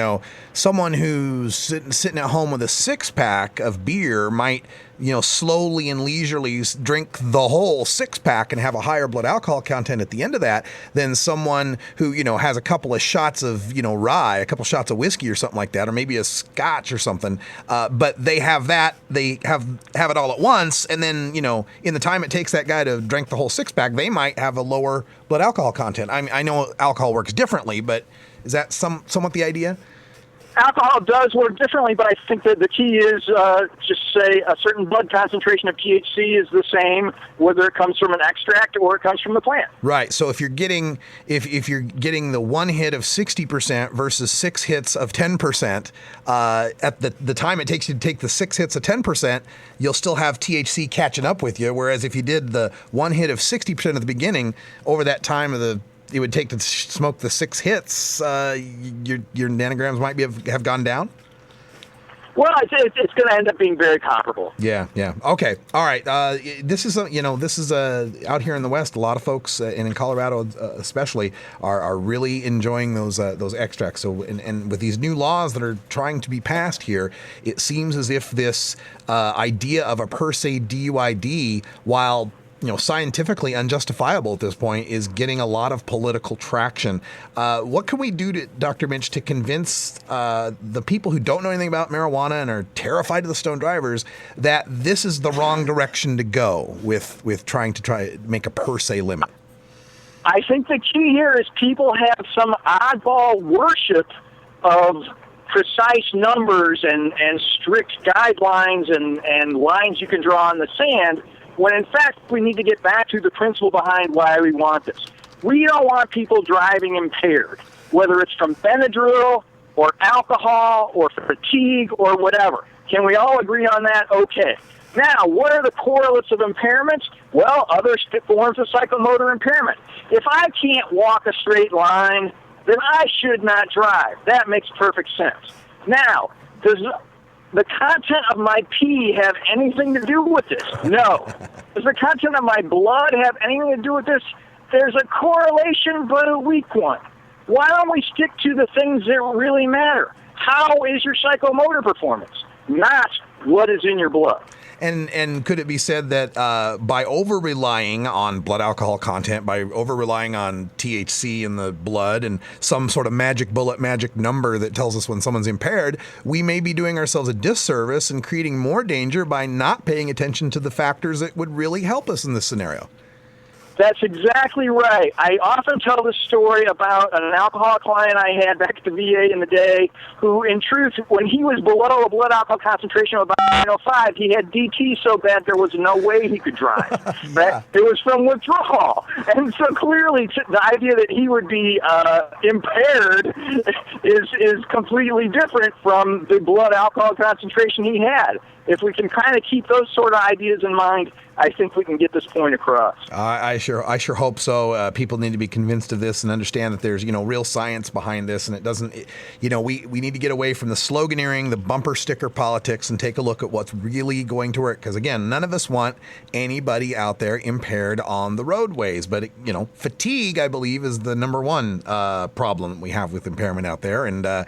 someone who's sitting at home with a 6-pack of beer might, slowly and leisurely drink the whole 6-pack and have a higher blood alcohol content at the end of that than someone who, has a couple of shots of, rye, a couple shots of whiskey or something like that, or maybe a scotch or something. But they have it all at once. And then, in the time it takes that guy to drink the whole 6-pack, they might have a lower blood alcohol content. I know alcohol works differently, but is that somewhat the idea? Alcohol does work differently, but I think that the key is just say a certain blood concentration of THC is the same whether it comes from an extract or it comes from the plant. Right. So if you're getting the one hit of 60% versus 6 hits of 10%, at the time it takes you to take the 6 hits of 10%, you'll still have THC catching up with you. Whereas if you did the one hit of 60% at the beginning, over that time it would take to smoke the 6 hits, your nanograms might have gone down? Well, it's going to end up being very comparable. Yeah. Okay. All right. This is out here in the West. A lot of folks, and in Colorado especially, are really enjoying those extracts. So, and with these new laws that are trying to be passed here, it seems as if this idea of a per se DUID, while scientifically unjustifiable at this point, is getting a lot of political traction. What can we do, Dr. Mitch, to convince the people who don't know anything about marijuana and are terrified of the stoned drivers that this is the wrong direction to go with trying to make a per se limit? I think the key here is people have some oddball worship of precise numbers and strict guidelines and lines you can draw in the sand, when in fact we need to get back to the principle behind why we want this. We don't want people driving impaired, whether it's from Benadryl or alcohol or fatigue or whatever. Can we all agree on that? Okay. Now, what are the correlates of impairments? Well, other forms of psychomotor impairment. If I can't walk a straight line, then I should not drive. That makes perfect sense. Now, does the content of my pee have anything to do with this? No. Does the content of my blood have anything to do with this? There's a correlation, but a weak one. Why don't we stick to the things that really matter? How is your psychomotor performance? Not what is in your blood. And could it be said that by over-relying on blood alcohol content, by over-relying on THC in the blood and some sort of magic bullet, magic number that tells us when someone's impaired, we may be doing ourselves a disservice and creating more danger by not paying attention to the factors that would really help us in this scenario? That's exactly right. I often tell this story about an alcoholic client I had back at the VA in the day who, in truth, when he was below a blood alcohol concentration of about 905, he had DT so bad there was no way he could drive. Right? It was from withdrawal. And so clearly the idea that he would be impaired is completely different from the blood alcohol concentration he had. If we can kind of keep those sort of ideas in mind, I think we can get this point across. I sure hope so. People need to be convinced of this and understand that there's, real science behind this, and it doesn't, we need to get away from the sloganeering, the bumper sticker politics, and take a look at what's really going to work. Because again, none of us want anybody out there impaired on the roadways. But fatigue, I believe, is the number one problem we have with impairment out there. And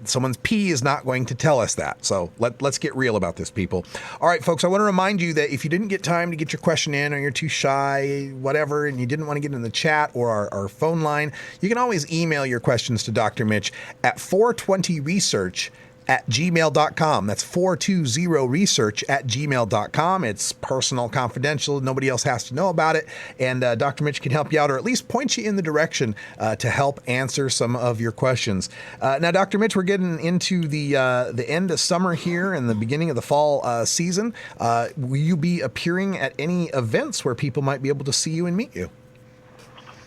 someone's pee is not going to tell us that. So let's get real about this, people. All right, folks, I want to remind you that if you didn't get time to get your question in, or you're too shy, whatever, and you didn't want to get in the chat or our phone line, you can always email your questions to Dr. Mitch at 420research@gmail.com. That's 420research@gmail.com. It's personal, confidential. Nobody else has to know about it. And Dr. Mitch can help you out, or at least point you in the direction to help answer some of your questions. Now, Dr. Mitch, we're getting into the end of summer here and the beginning of the fall season. Will you be appearing at any events where people might be able to see you and meet you?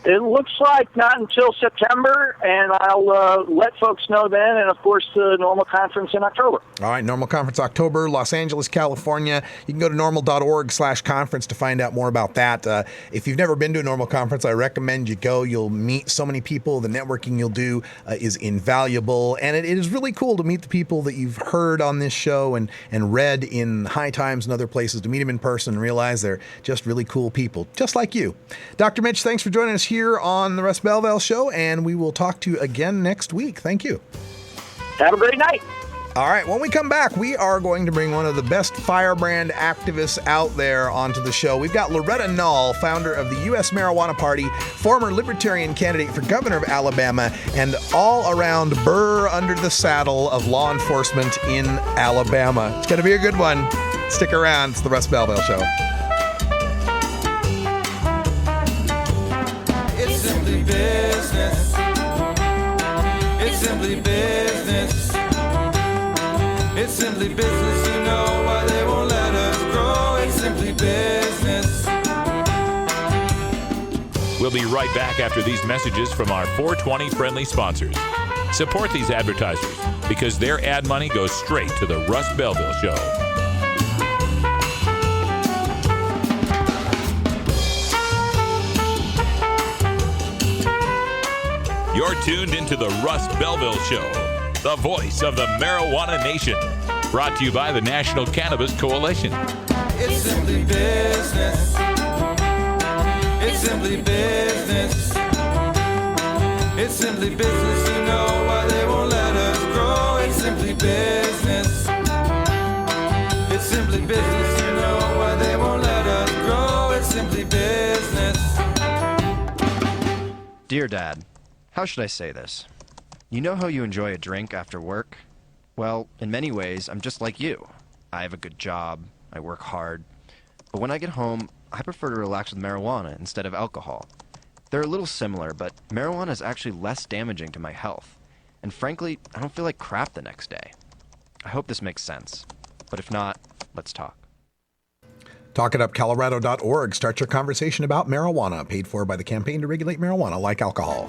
It looks like not until September, and I'll let folks know then, and of course the normal conference in October. All right, normal conference October, Los Angeles, California. You can go to normal.org/conference to find out more about that. If you've never been to a normal conference, I recommend you go. You'll meet so many people. The networking you'll do is invaluable, and it is really cool to meet the people that you've heard on this show and read in High Times and other places, to meet them in person and realize they're just really cool people, just like you. Dr. Mitch, thanks for joining us here on the Russ Belville Show, and we will talk to you again next week. Thank you. Have a great night. All right, when we come back, we are going to bring one of the best firebrand activists out there onto the show. We've got Loretta Nall, founder of the U.S. Marijuana Party, former Libertarian candidate for governor of Alabama, and all-around burr under the saddle of law enforcement in Alabama. It's going to be a good one. Stick around. It's the Russ Belville Show. Business. It's simply business. It's simply business. You know why they won't let us grow. It's simply business. We'll be right back after these messages from our 420 friendly sponsors. Support these advertisers because their ad money goes straight to the Russ Belville Show. You're tuned into the Russ Belville Show, the voice of the marijuana nation. Brought to you by the National Cannabis Coalition. It's simply business. It's simply business. It's simply business. You know why they won't let us grow. It's simply business. It's simply business. You know why they won't let us grow. It's simply business. Dear Dad, how should I say this? You know how you enjoy a drink after work? Well, in many ways, I'm just like you. I have a good job, I work hard, but when I get home, I prefer to relax with marijuana instead of alcohol. They're a little similar, but marijuana is actually less damaging to my health, and frankly, I don't feel like crap the next day. I hope this makes sense, but if not, let's talk. TalkItUpColorado.org. Start your conversation about marijuana, paid for by the Campaign to Regulate Marijuana like alcohol.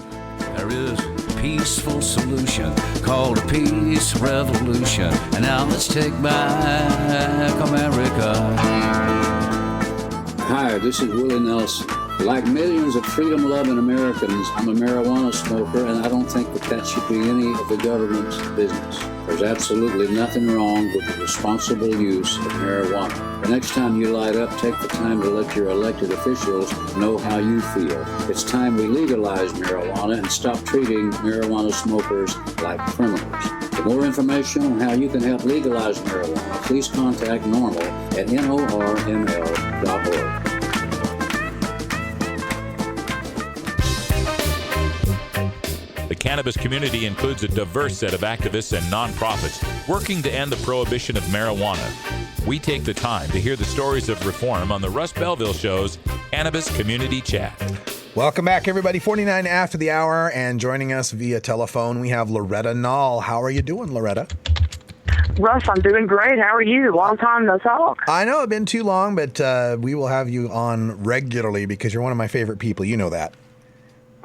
There is a peaceful solution called a peace revolution. And now let's take back America. Hi, this is Willie Nelson. Like millions of freedom-loving Americans, I'm a marijuana smoker, and I don't think that should be any of the government's business. There's absolutely nothing wrong with the responsible use of marijuana. The next time you light up, take the time to let your elected officials know how you feel. It's time we legalize marijuana and stop treating marijuana smokers like criminals. For more information on how you can help legalize marijuana, please contact NORML at norml.org. The cannabis community includes a diverse set of activists and nonprofits working to end the prohibition of marijuana. We take the time to hear the stories of reform on the Russ Belville Show's Cannabis Community Chat. Welcome back, everybody. 49 after the hour, and joining us via telephone, we have Loretta Nall. How are you doing, Loretta? Russ, I'm doing great. How are you? Long time no talk. I know it's been too long, but we will have you on regularly because you're one of my favorite people. You know that.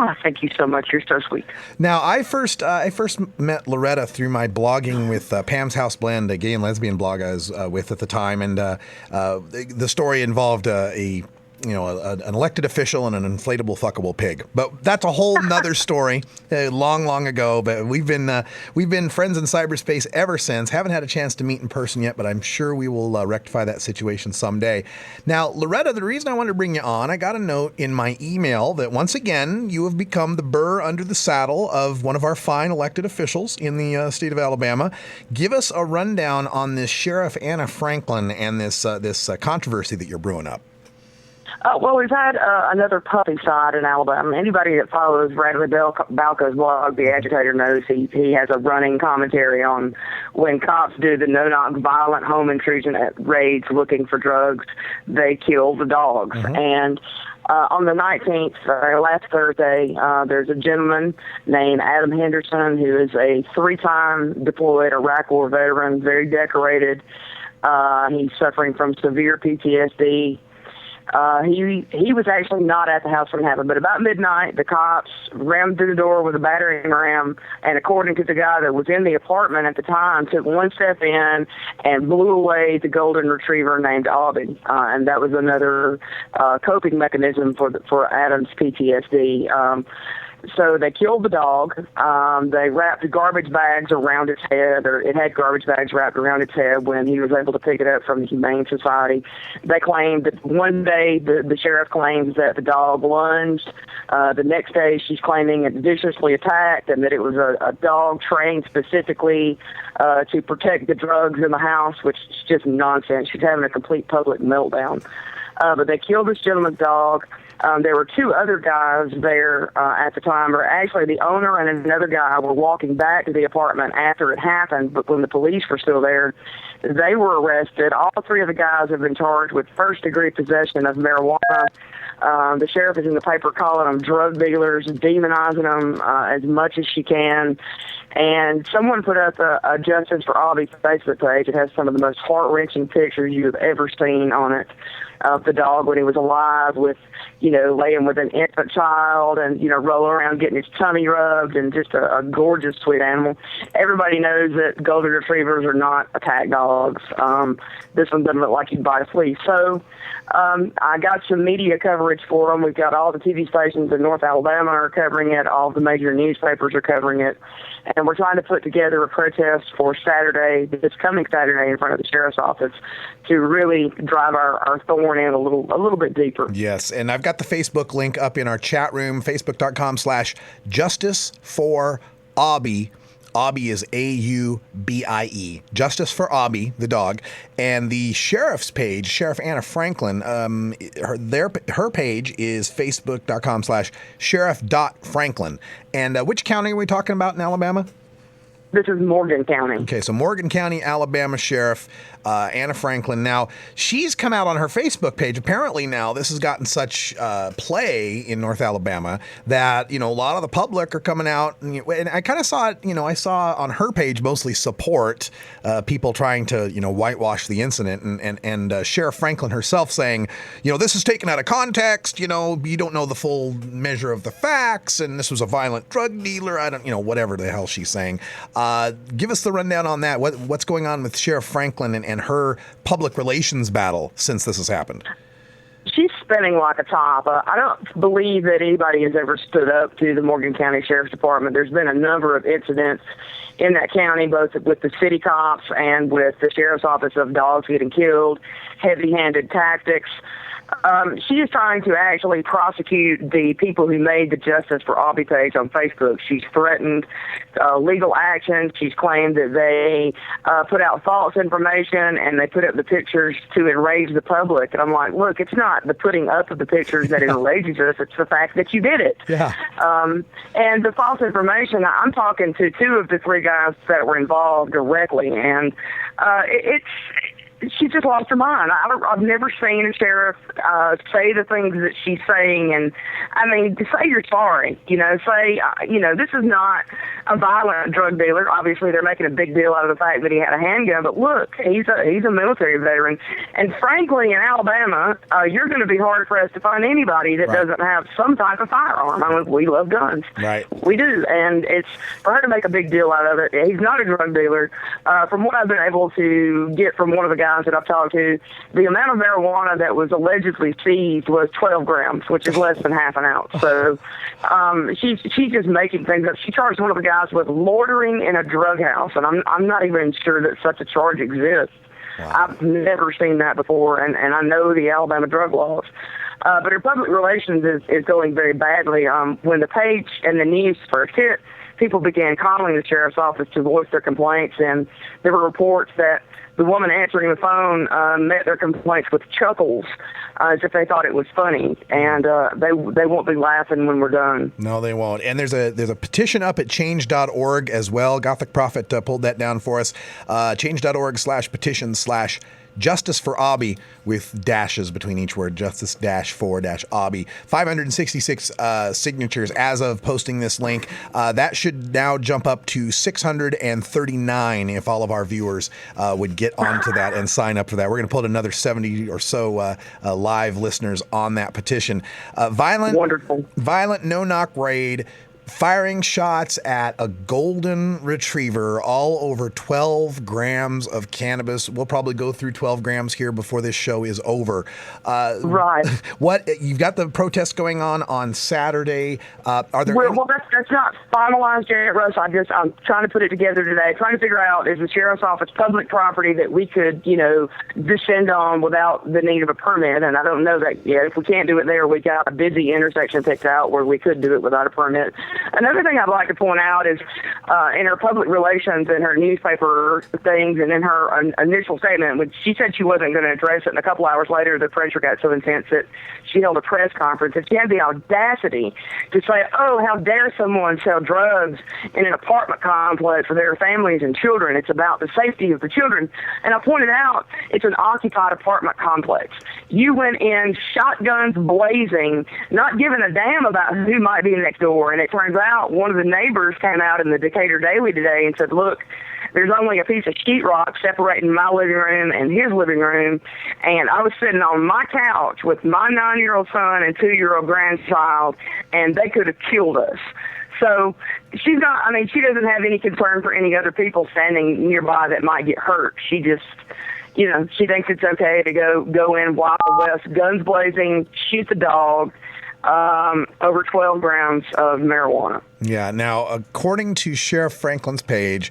Oh, thank you so much. You're so sweet. Now, I first met Loretta through my blogging with Pam's House Blend, a gay and lesbian blog I was with at the time, and the story involved an elected official and an inflatable fuckable pig. But that's a whole nother story, long ago. But we've been friends in cyberspace ever since. Haven't had a chance to meet in person yet, but I'm sure we will rectify that situation someday. Now, Loretta, the reason I wanted to bring you on, I got a note in my email that once again you have become the burr under the saddle of one of our fine elected officials in the state of Alabama. Give us a rundown on this Sheriff Anna Franklin and this controversy that you're brewing up. Well, we've had another puppy side in Alabama. Anybody that follows Bradley Balco's blog, The Agitator, knows he has a running commentary on when cops do the no-knock violent home intrusion raids looking for drugs, they kill the dogs. Mm-hmm. And on the 19th, last Thursday, there's a gentleman named Adam Henderson who is a 3-time deployed Iraq War veteran, very decorated. He's suffering from severe PTSD. He was actually not at the house when it happened, but about midnight, the cops rammed through the door with a battering ram, and according to the guy that was in the apartment at the time, took one step in and blew away the golden retriever named Aubie, and that was another coping mechanism for Adam's PTSD. So they killed the dog. They wrapped garbage bags around its head, or it had garbage bags wrapped around its head when he was able to pick it up from the Humane Society. They claimed that one day, the sheriff claims that the dog lunged. The next day, she's claiming it viciously attacked and that it was a dog trained specifically to protect the drugs in the house, which is just nonsense. She's having a complete public meltdown. But they killed this gentleman's dog. There were 2 other guys there at the time, or actually the owner and another guy were walking back to the apartment after it happened, but when the police were still there, they were arrested. All 3 of the guys have been charged with first-degree possession of marijuana. The sheriff is in the paper calling them drug dealers, demonizing them as much as she can. And someone put up a Justice for Aubie Facebook page. It has some of the most heart-wrenching pictures you have ever seen on it of the dog when he was alive, with, laying with an infant child and, rolling around getting his tummy rubbed, and just a gorgeous, sweet animal. Everybody knows that golden retrievers are not attack dogs. This one doesn't look like he'd bite a flea. So I got some media coverage for them. We've got all the TV stations in North Alabama are covering it. All the major newspapers are covering it. And we're trying to put together a protest for Saturday, this coming Saturday, in front of the sheriff's office, to really drive our thorn in a little bit deeper. Yes, and I've got the Facebook link up in our chat room, facebook.com/Justice for Aubie. Aubie is Aubie. Justice for Aubie, the dog. And the sheriff's page, Sheriff Anna Franklin, her page is facebook.com/sheriff.franklin. And which county are we talking about in Alabama? This is Morgan County. Okay, so Morgan County, Alabama Sheriff Anna Franklin. Now, she's come out on her Facebook page. Apparently now this has gotten such play in North Alabama that, a lot of the public are coming out. And I kind of saw it, I saw on her page mostly support people trying to, whitewash the incident. And Sheriff Franklin herself saying, this is taken out of context. You don't know the full measure of the facts. And this was a violent drug dealer. I don't, whatever the hell she's saying. Give us the rundown on that. What's going on with Sheriff Franklin and her public relations battle since this has happened? She's spinning like a top. I don't believe that anybody has ever stood up to the Morgan County Sheriff's Department. There's been a number of incidents in that county, both with the city cops and with the sheriff's office, of dogs getting killed, heavy-handed tactics. She is trying to actually prosecute the people who made the Justice for Aubie page on Facebook. She's threatened legal action. She's claimed that they put out false information and they put up the pictures to enrage the public. And I'm like, look, it's not the putting up of the pictures that enrages us. It's the fact that you did it. Yeah. And the false information, I'm talking to 2 of the 3 guys that were involved directly, and she just lost her mind. I've never seen a sheriff say the things that she's saying, and I mean, to say you're sorry, say, this is not a violent drug dealer. Obviously, they're making a big deal out of the fact that he had a handgun, but look, he's a military veteran, and frankly, in Alabama, you're going to be hard pressed to find anybody that doesn't have some type of firearm. I mean, we love guns, right? We do, and it's for her to make a big deal out of it. He's not a drug dealer. From what I've been able to get from one of the guys that I've talked to, the amount of marijuana that was allegedly seized was 12 grams, which is less than half an ounce. So she's just making things up. She charged one of the guys with loitering in a drug house, and I'm not even sure that such a charge exists. Wow. I've never seen that before, and I know the Alabama drug laws. But her public relations is going very badly. When the page and the news first hit, people began calling the sheriff's office to voice their complaints, and there were reports that the woman answering the phone met their complaints with chuckles, as if they thought it was funny, and they won't be laughing when we're done. No, they won't. And there's a petition up at change.org as well. Gothic Prophet pulled that down for us. Change.org/petition/Justice for Obby, with dashes between each word, justice-for-Obby. 566 signatures as of posting this link. That should now jump up to 639 if all of our viewers would get onto that and sign up for that. We're going to put another 70 or so live listeners on that petition. Violent no-knock raid, firing shots at a golden retriever, all over 12 grams of cannabis. We'll probably go through 12 grams here before this show is over. Right. What you've got the protest going on Saturday. Are there? Well, that's not finalized yet, Russ. I'm trying to put it together today. Trying to figure out, is the sheriff's office public property that we could, descend on without the need of a permit? And I don't know that yet. If we can't do it there, we got a busy intersection picked out where we could do it without a permit. Another thing I'd like to point out is in her public relations and her newspaper things and in her initial statement, when she said she wasn't going to address it, and a couple hours later the pressure got so intense that she held a press conference, and she had the audacity to say, oh, how dare someone sell drugs in an apartment complex for their families and children. It's about the safety of the children. And I pointed out it's an occupied apartment complex. You went in, shotguns blazing, not giving a damn about who might be next door, and it turns out one of the neighbors came out in the Decatur Daily today and said, look, there's only a piece of sheetrock separating my living room and his living room, and I was sitting on my couch with my 9-year-old son and 2-year-old grandchild, and they could have killed us. So she doesn't have any concern for any other people standing nearby that might get hurt. She just, she thinks it's okay to go in Wild West, guns blazing, shoot the dog, over 12 grams of marijuana. Yeah. Now, according to Sheriff Franklin's page,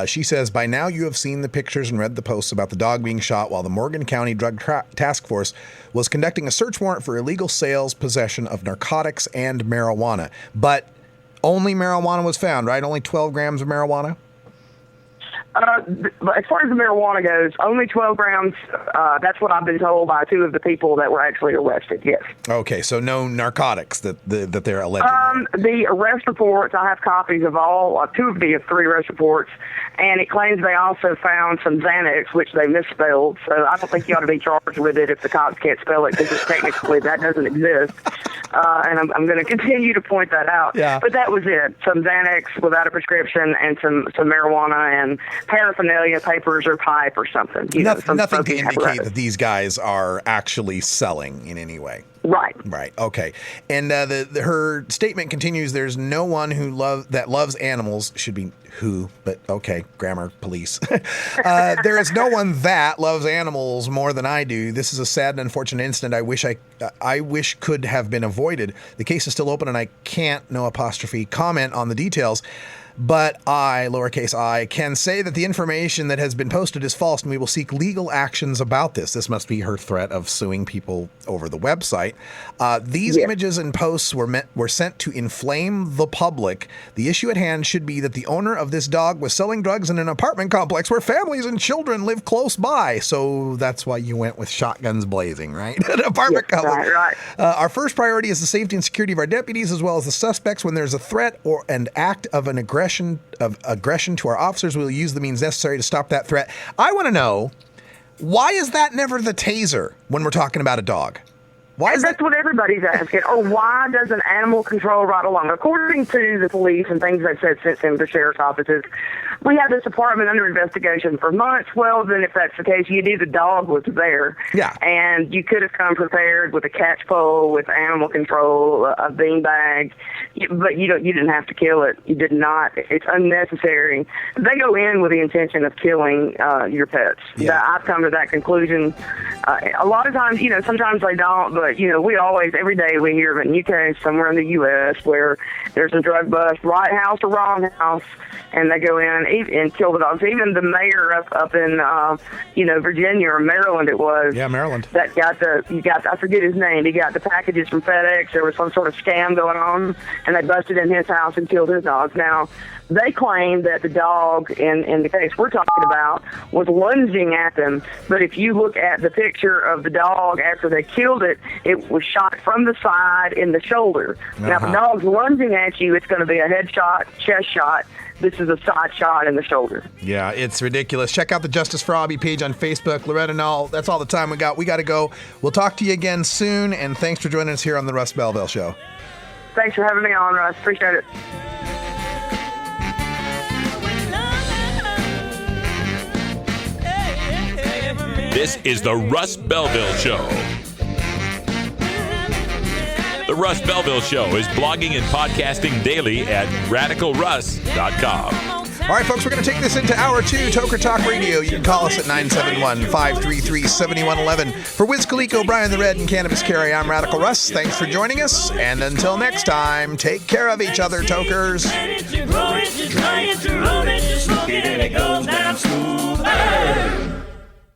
she says, by now you have seen the pictures and read the posts about the dog being shot while the Morgan County Drug Task Force was conducting a search warrant for illegal sales, possession of narcotics, and marijuana. But only marijuana was found, right? Only 12 grams of marijuana? As far as the marijuana goes, only 12 grams. That's what I've been told by 2 of the people that were actually arrested, yes. Okay, so no narcotics that they're alleging. The arrest reports, I have copies of all, 2 of the 3 arrest reports, and it claims they also found some Xanax, which they misspelled, so I don't think you ought to be charged with it if the cops can't spell it, because technically that doesn't exist. And I'm going to continue to point that out. Yeah. But that was it. Some Xanax without a prescription and some marijuana and paraphernalia, papers or pipe or something. Nothing to indicate that these guys are actually selling in any way. Right. Right. Okay. And her statement continues. There's no one that loves animals. Should be who, but okay. Grammar police. There is no one that loves animals more than I do. This is a sad and unfortunate incident. I wish could have been avoided. The case is still open, and I can't, no apostrophe, comment on the details. But I, lowercase I, can say that the information that has been posted is false, and we will seek legal actions about this. This must be her threat of suing people over the website. These images and posts were sent to inflame the public. The issue at hand should be that the owner of this dog was selling drugs in an apartment complex where families and children live close by. So that's why you went with shotguns blazing, right? An apartment complex. Right. Our first priority is the safety and security of our deputies, as well as the suspects. When there's a threat or an act of an aggression to our officers, we'll use the means necessary to stop that threat. I want to know, why is that never the taser when we're talking about a dog? Why is That's what everybody's asking. Or why doesn't animal control right along? According to the police and things they've said since in the sheriff's offices, we had this apartment under investigation for months. Well, then if that's the case, you knew the dog was there. Yeah. And you could have come prepared with a catch pole, with animal control, a beanbag, but you didn't have to kill it. You did not. It's unnecessary. They go in with the intention of killing your pets. Yeah. I've come to that conclusion. A lot of times, sometimes they don't, but we always, every day we hear of a new case somewhere in the U.S. where there's a drug bust, right house or wrong house, and they go in and kill the dogs. Even the mayor up in, Virginia or Maryland it was. Yeah, Maryland. That I forget his name. He got the packages from FedEx. There was some sort of scam going on, and they busted in his house and killed his dogs. Now, they claim that the dog in the case we're talking about was lunging at them, but if you look at the picture of the dog after they killed it, it was shot from the side in the shoulder. Now, if the dog's lunging at you, it's going to be a head shot, chest shot. This is a side shot in the shoulder. Yeah, it's ridiculous. Check out the Justice for Hobby page on Facebook. Loretta Null, that's all the time we got. We got to go. We'll talk to you again soon, and thanks for joining us here on the Russ Belville Show. Thanks for having me on, Russ. Appreciate it. This is the Russ Belville Show. The Russ Belville Show is blogging and podcasting daily at radicalruss.com. All right, folks, we're going to take this into Hour 2, Toker Talk Radio. You can call us at 971-533-7111. For Wiz Khalifa, Brian the Red, and Cannabis Carry, I'm Radical Russ. Thanks for joining us, and until next time, take care of each other, Tokers. You grow it, you dry it, you roll it, you smoke it, and it goes down smooth.